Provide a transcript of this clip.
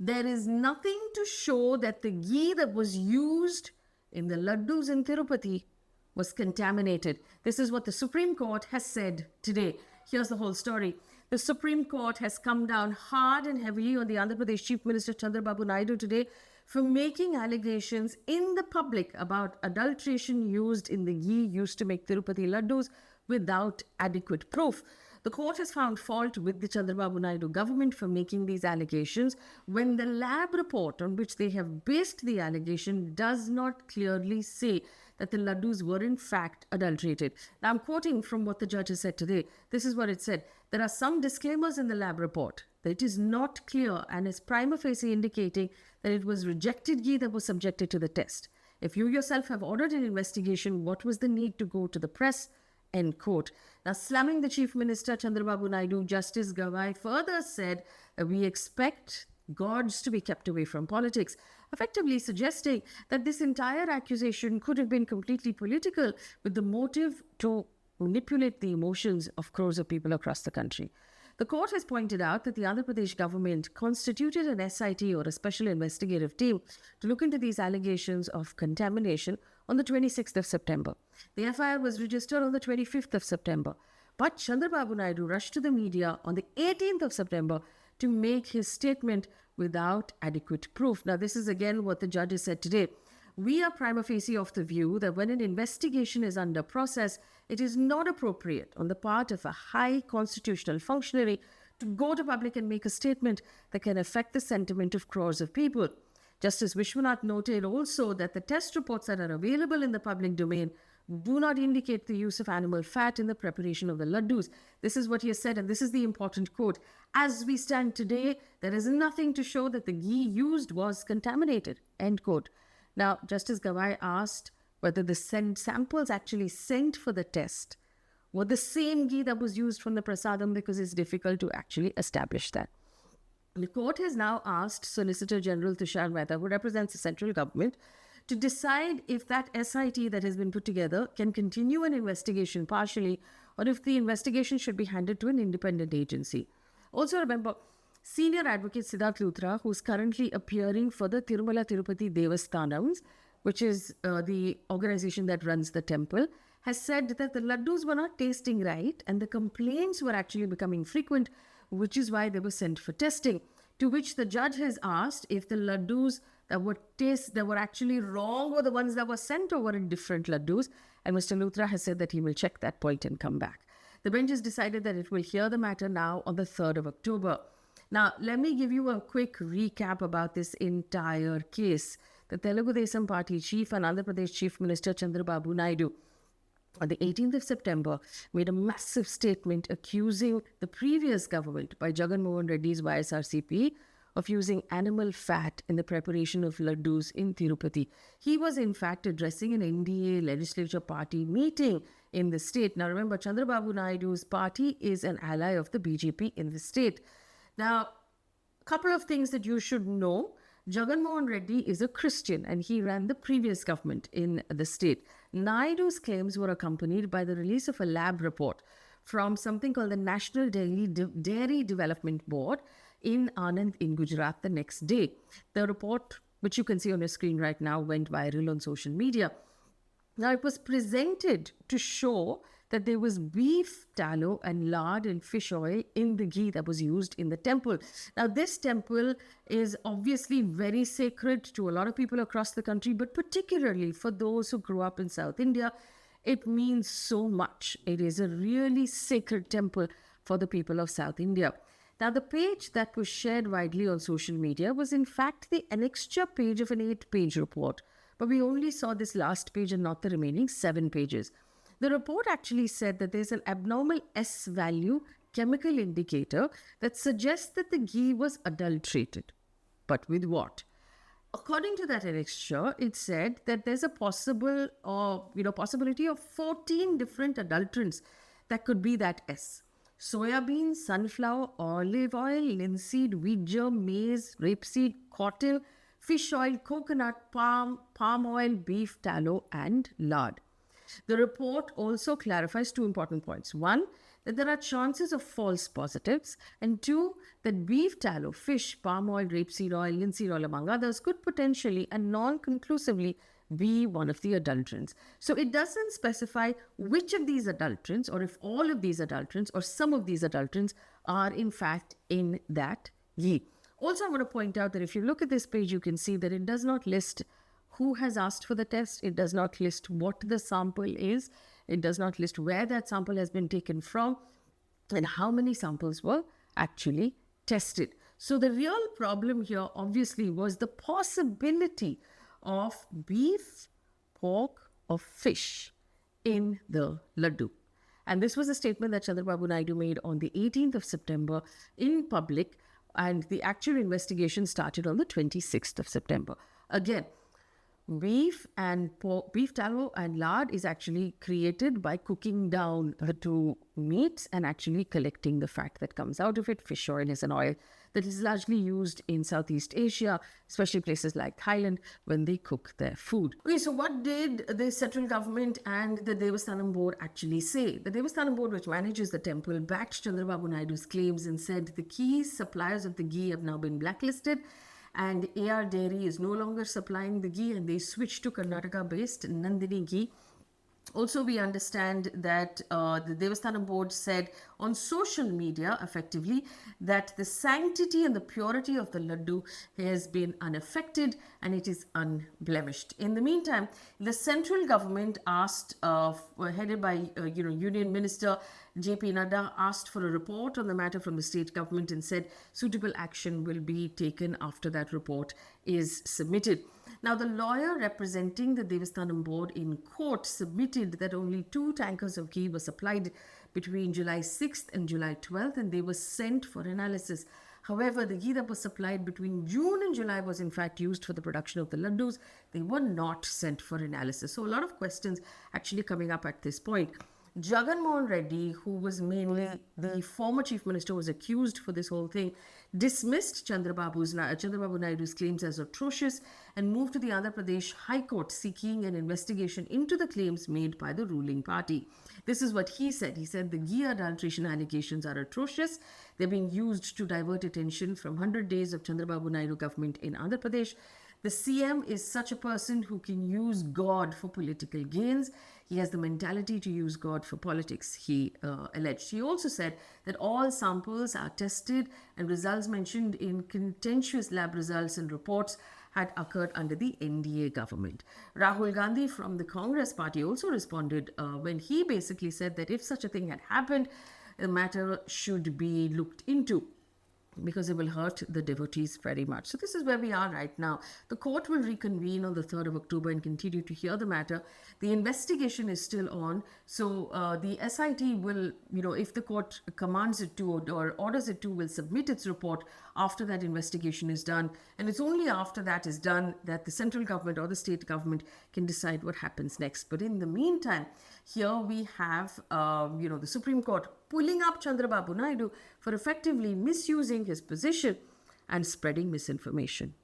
there is nothing to show that the ghee that was used in the laddoos in Tirupati was contaminated. This is what the Supreme Court has said today. Here's the whole story. The Supreme Court has come down hard and heavily on the Andhra Pradesh Chief Minister Chandrababu Naidu today for making allegations in the public about adulteration used in the ghee used to make Tirupati laddoos without adequate proof. The court has found fault with the Chandrababu Naidu government for making these allegations when the lab report on which they have based the allegation does not clearly say that the laddoos were in fact adulterated. Now I'm quoting from what the judge has said today. This is what it said. There are some disclaimers in the lab report that it is not clear and is prima facie indicating that it was rejected ghee that was subjected to the test. If you yourself have ordered an investigation, what was the need to go to the press? End quote. Now, slamming the Chief Minister Chandrababu Naidu, Justice Gawai further said that we expect gods to be kept away from politics, effectively suggesting that this entire accusation could have been completely political with the motive to manipulate the emotions of crores of people across the country. The court has pointed out that the Andhra Pradesh government constituted an SIT or a special investigative team to look into these allegations of contamination on the 26th of September. The FIR was registered on the 25th of September. But Chandrababu Naidu rushed to the media on the 18th of September to make his statement without adequate proof. Now, this is again what the judge has said today. We are prima facie of the view that when an investigation is under process, it is not appropriate on the part of a high constitutional functionary to go to public and make a statement that can affect the sentiment of crores of people. Justice Vishwanath noted also that the test reports that are available in the public domain do not indicate the use of animal fat in the preparation of the laddoos. This is what he has said, and this is the important quote. As we stand today, there is nothing to show that the ghee used was contaminated. End quote. Now, Justice Gawai asked whether the samples actually sent for the test were the same ghee that was used from the prasadam, because it's difficult to actually establish that. The court has now asked Solicitor General Tushar Mehta, who represents the central government, to decide if that SIT that has been put together can continue an investigation partially, or if the investigation should be handed to an independent agency. Also remember, Senior Advocate Siddharth Luthra, who is currently appearing for the Tirumala Tirupati Devasthanams, which is the organization that runs the temple, has said that the laddoos were not tasting right and the complaints were actually becoming frequent, which is why they were sent for testing. To which the judge has asked if the laddoos that were actually wrong were the ones that were sent, or were in different laddoos. And Mr. Luthra has said that he will check that point and come back. The bench has decided that it will hear the matter now on the 3rd of October. Now, let me give you a quick recap about this entire case. The Telugu Desam Party chief and Andhra Pradesh Chief Minister Chandrababu Naidu on the 18th of September made a massive statement accusing the previous government by Jagan Mohan Reddy's YSRCP of using animal fat in the preparation of laddoos in Tirupati. He was in fact addressing an NDA legislature party meeting in the state. Now remember, Chandrababu Naidu's party is an ally of the BJP in the state. Now, a couple of things that you should know. Jagan Mohan Reddy is a Christian and he ran the previous government in the state. Naidu's claims were accompanied by the release of a lab report from something called the National Dairy Development Board in Anand in Gujarat the next day. The report, which you can see on your screen right now, went viral on social media. Now, it was presented to show that there was beef tallow and lard and fish oil in the ghee that was used in the temple. Now, this temple is obviously very sacred to a lot of people across the country, but particularly for those who grew up in South India, it means so much. It is a really sacred temple for the people of South India. Now, the page that was shared widely on social media was in fact the annexure page of an 8-page report, but we only saw this last page and not the remaining 7 pages. The report actually said that there's an abnormal S-value chemical indicator that suggests that the ghee was adulterated. But with what? According to that annexure, it said that there's a possibility of 14 different adulterants that could be that S. Soybean, sunflower, olive oil, linseed, wheat germ, maize, rapeseed, cotton, fish oil, coconut, palm oil, beef tallow, and lard. The report also clarifies 2 important points. One, that there are chances of false positives, and 2, that beef tallow, fish, palm oil, rapeseed oil, linseed oil, among others, could potentially and non-conclusively be one of the adulterants. So it doesn't specify which of these adulterants, or if all of these adulterants or some of these adulterants are in fact in that ghee. Also, I want to point out that if you look at this page, you can see that it does not list who has asked for the test. It does not list what the sample is. It does not list where that sample has been taken from and how many samples were actually tested. So the real problem here obviously was the possibility of beef, pork, or fish in the laddu. And this was a statement that Chandrababu Naidu made on the 18th of September in public, and the actual investigation started on the 26th of September. Again, beef tallow and lard is actually created by cooking down the two meats and actually collecting the fat that comes out of it. Fish oil is an oil that is largely used in Southeast Asia, especially places like Thailand, when they cook their food. Okay, so what did the central government and the Devasthanam board actually say? The Devasthanam board, which manages the temple, backed Chandrababu Naidu's claims and said the key suppliers of the ghee have now been blacklisted, and AR Dairy is no longer supplying the ghee, and they switched to Karnataka-based Nandini ghee. Also, we understand that the Devasthanam board said on social media, effectively, that the sanctity and the purity of the laddu has been unaffected and it is unblemished. In the meantime, the central government asked, headed by Union Minister JP Nadda, asked for a report on the matter from the state government and said suitable action will be taken after that report is submitted. Now, the lawyer representing the Devasthanam board in court submitted that only 2 tankers of ghee were supplied between July 6th and July 12th, and they were sent for analysis. However, the ghee that was supplied between June and July was in fact used for the production of the laddus. They were not sent for analysis. So a lot of questions actually coming up at this point. Jagan Mohan Reddy, who was mainly the former chief minister, was accused for this whole thing, dismissed Chandrababu Naidu's claims as atrocious and moved to the Andhra Pradesh High Court seeking an investigation into the claims made by the ruling party. This is what he said. He said the ghee adulteration allegations are atrocious. They're being used to divert attention from 100 days of Chandrababu Naidu government in Andhra Pradesh. The CM is such a person who can use God for political gains. He has the mentality to use God for politics, he alleged. He also said that all samples are tested and results mentioned in contentious lab results and reports had occurred under the NDA government. Rahul Gandhi from the Congress party also responded when he basically said that if such a thing had happened, the matter should be looked into, because it will hurt the devotees very much. So this is where we are right now. The court will reconvene on the 3rd of October and continue to hear the matter. The investigation is still on. So the SIT will, if the court commands it to or orders it to, will submit its report after that investigation is done. And it's only after that is done that the central government or the state government can decide what happens next. But in the meantime, here we have, the Supreme Court pulling up Chandrababu Naidu for effectively misusing his position and spreading misinformation.